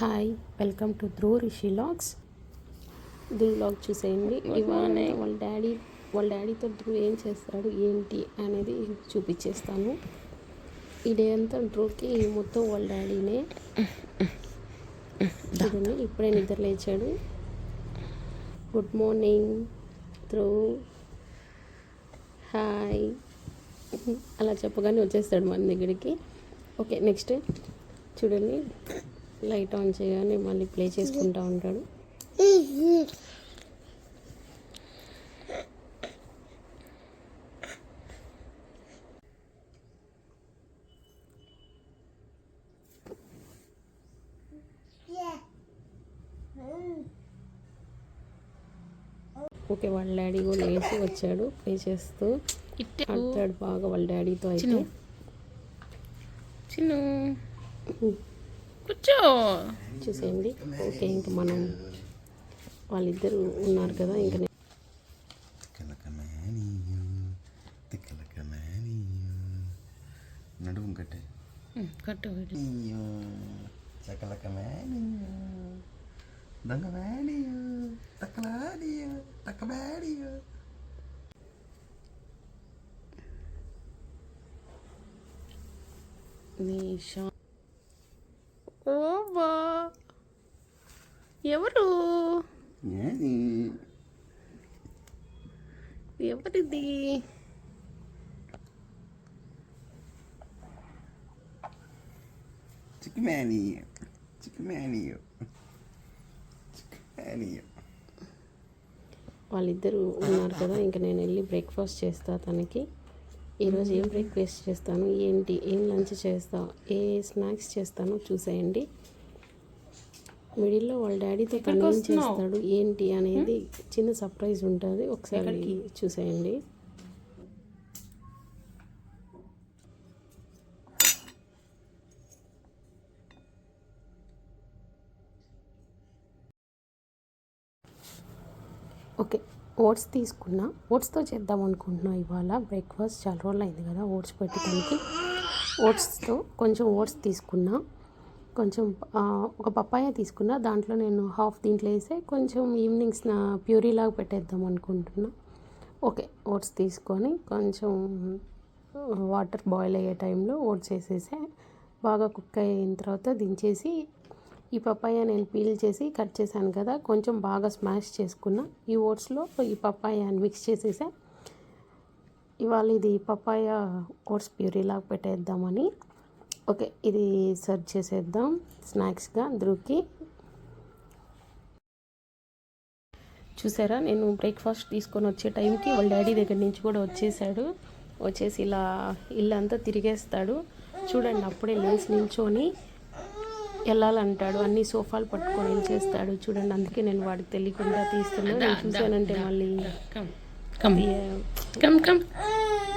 Hi, welcome to Dhruv Rishi logs. Dhruv log చూసేయండి. ఇవాళ వాళ్ళ డాడీతో ధ్రువ్ ఏం చేస్తాడు ఏంటి అనేది చూపించేస్తాను. ఈ డే అంతా ధ్రువ్కి మొత్తం వాళ్ళ డాడీనే. చూడండి, ఇప్పుడే నిద్ర లేచాడు. గుడ్ మార్నింగ్ ధ్రువ్, హాయ్ అలా చెప్పగానే వచ్చేస్తాడు మన దగ్గరికి. ఓకే, నెక్స్ట్ చూడండి, లైట్ ఆన్ చేయగానే మళ్ళీ ప్లే చేసుకుంటూ ఉంటాడు. ఓకే, వాళ్ళ డాడీ కూడా లేచి వచ్చాడు. ప్లే చేస్తూ ఆడతాడు బాగా వాళ్ళ డాడీతో. అయితే చిన్ను కూర్చో చూసేయండి. ఓకే, ఇంకా మనం వాళ్ళిద్దరు ఉన్నారు కదా, ఇంకా నడుము కట్టే కట్టు దొంగ తక్కలాడియో నిషా. ఓవా, ఎవరు ఎవరిది? చిక్కుమేనియో వాళ్ళిద్దరు ఉన్నారు కదా, ఇంకా నేను వెళ్ళి బ్రేక్ఫాస్ట్ చేస్తా తనకి. ఈరోజు ఏం బ్రేక్ఫాస్ట్ చేస్తాను ఏంటి, ఏం లంచ్ చేస్తా, ఏ స్నాక్స్ చేస్తానో చూసేయండి. మిడిల్లో వాళ్ళ డాడీతో తను ఏం చేస్తాడు ఏంటి అనేది చిన్న సర్ప్రైజ్ ఉంటుంది, ఒకసారి చూసేయండి. ఓకే, ఓట్స్ తీసుకున్నా. ఓట్స్తో చేద్దాం అనుకుంటున్నా ఇవాళ బ్రేక్ఫాస్ట్. చాలా రోజులు అయింది కదా ఓట్స్ పెట్టడానికి. ఓట్స్తో కొంచెం ఓట్స్ తీసుకున్నా, కొంచెం ఒక పప్పాయ తీసుకున్నా. దాంట్లో నేను హాఫ్ దీంట్లో వేసే కొంచెం ఈవినింగ్స్ ప్యూరీ లాగా పెట్టేద్దాం అనుకుంటున్నా. ఓకే, ఓట్స్ తీసుకొని కొంచెం వాటర్ బాయిల్ అయ్యే టైంలో ఓట్స్ వేసేసే బాగా కుక్ అయిన తర్వాత దించేసి, ఈ పప్పాయ నేను పీల్ చేసి కట్ చేశాను కదా, కొంచెం బాగా స్మాష్ చేసుకున్నా. ఈ ఓట్స్లో ఈ పప్పాయ మిక్స్ చేసేసా. ఇవాళ ఇది పప్పాయ ఓట్స్ ప్యూరీలాగా పెట్టేద్దామని. ఓకే, ఇది సర్వ్ చేసేద్దాం స్నాక్స్గా ధ్రువ్కి. చూసారా, నేను బ్రేక్ఫాస్ట్ తీసుకొని వచ్చే టైంకి వాళ్ళ డాడీ దగ్గర నుంచి కూడా వచ్చేసాడు. వచ్చేసి ఇలా ఇల్లంతా తిరిగేస్తాడు. చూడండి, అప్పుడే లేచి నిల్చొని వెళ్ళాలంటాడు. అన్ని సోఫాలు పట్టుకొని వెళ్ళేస్తాడు. చూడండి, అందుకే నేను వాడికి తెలియకుండా తీస్తున్నా. నేను చూశానంటే మళ్ళీ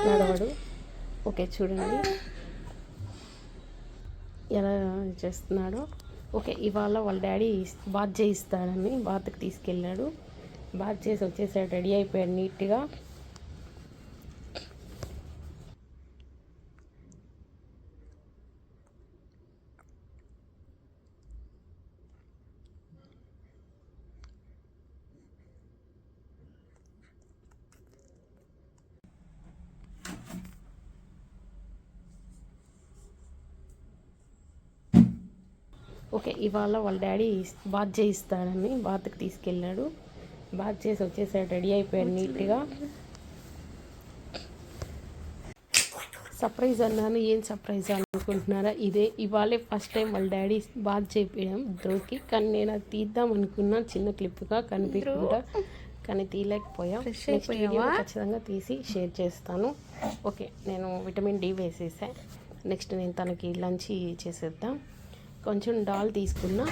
నడవాడు. ఓకే, చూడండి ఎలా చేస్తున్నాడో. ఓకే, ఇవాళ వాళ్ళ డాడీ బాత్ చేయిస్తాడని బాత్కి తీసుకెళ్ళాడు. బాత్ చేసి వచ్చేసాడు, రెడీ అయిపోయాడు నీట్గా. ఓకే, ఇవాళ వాళ్ళ డాడీ బాత్ చేయిస్తాడని బాత్కి తీసుకెళ్ళాడు. బాత్ చేసి వచ్చేసాడు, రెడీ అయిపోయాడు నీట్గా. సర్ప్రైజ్ అన్నాను, ఏం సర్ప్రైజ్ అనుకుంటున్నారా? ఇదే ఇవాళే ఫస్ట్ టైం వాళ్ళ డాడీ బాత్ చేయించడం ధ్రువ్కి. కానీ నేను అది తీద్దాం అనుకున్నా చిన్న క్లిప్గా కనిపించకుండా, కానీ తీయలేకపోయాం. నెక్స్ట్ వీడియో ఖచ్చితంగా తీసి షేర్ చేస్తాను. ఓకే, నేను విటమిన్ డి వేసేసా. నెక్స్ట్ నేను తనకి లంచ్ చేసేద్దాం. కొంచెం దాల్ తీసుకున్నా,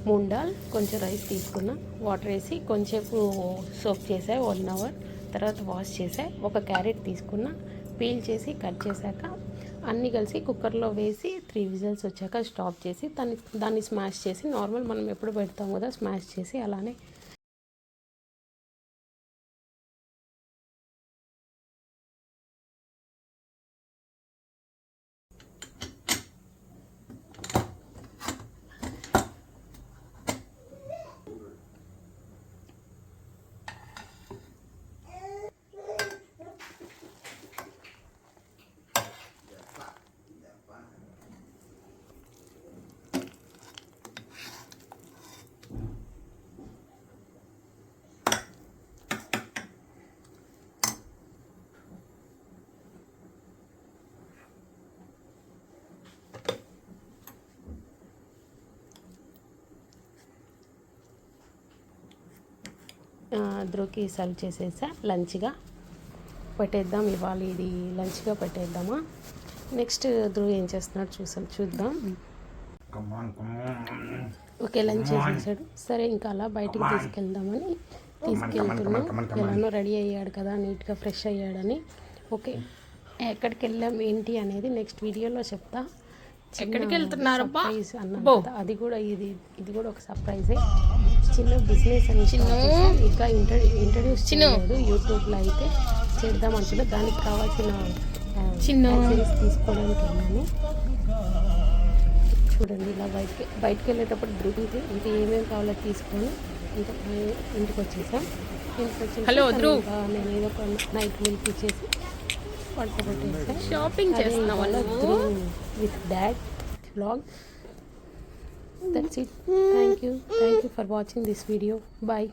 3 దాల్, కొంచెం రైస్ తీసుకున్నా. వాటర్ వేసి కొంచెంసేపు సోక్ చేసా 1 అవర్. తర్వాత వాష్ చేసా. ఒక క్యారెట్ తీసుకున్నా, పీల్ చేసి కట్ చేశాక అన్నీ కలిసి కుక్కర్లో వేసి 3 విజిల్స్ వచ్చాక స్టాప్ చేసి దాన్ని స్మాష్ చేసి, నార్మల్ మనం ఎప్పుడు పెడతాం కదా స్మాష్ చేసి, అలానే ధ్రువకి సర్వ్ చేసేసా లంచ్గా పెట్టేద్దాం. ఇవాళ ఇది లంచ్గా పెట్టేద్దామా. నెక్స్ట్ ధ్రువ ఏం చేస్తున్నాడు చూద్దాం. ఓకే, లంచ్ చేసేసాడు. సరే ఇంకా అలా బయటికి తీసుకెళ్దామని తీసుకెళ్తున్నాం. ఎలానో రెడీ అయ్యాడు కదా, నీట్గా ఫ్రెష్ అయ్యాడని. ఓకే, ఎక్కడికి వెళ్ళాం ఏంటి అనేది నెక్స్ట్ వీడియోలో చెప్తా. ఎక్కడికి వెళ్తున్నారు సర్ప్రైజ్ అన్నాను కదా, అది కూడా ఇది కూడా ఒక సర్ప్రైజే. చిన్న బిజినెస్ అని ఇంకా ఇంట్రడ్యూస్ చేయలేదు. యూట్యూబ్లో అయితే చేద్దాం అనుకున్నా. దానికి కావాల్సిన యాక్సెసరీస్ తీసుకోవడానికి వెళ్ళాను. చూడండి, ఇలా బయటికి వెళ్ళేటప్పుడు ధ్రువికి ఇంకా ఏమేమి కావాలో తీసుకొని ఇంకా ఇంటికి వచ్చేసాం. హలో ధ్రువ్, నేను ఏదో ఒక నైట్ మిల్క్ ఇచ్చేసి పడుకోబెట్టేసాను. షాపింగ్ చేస్తున్నావా with dad vlog. That's it. Thank you for watching this video. Bye.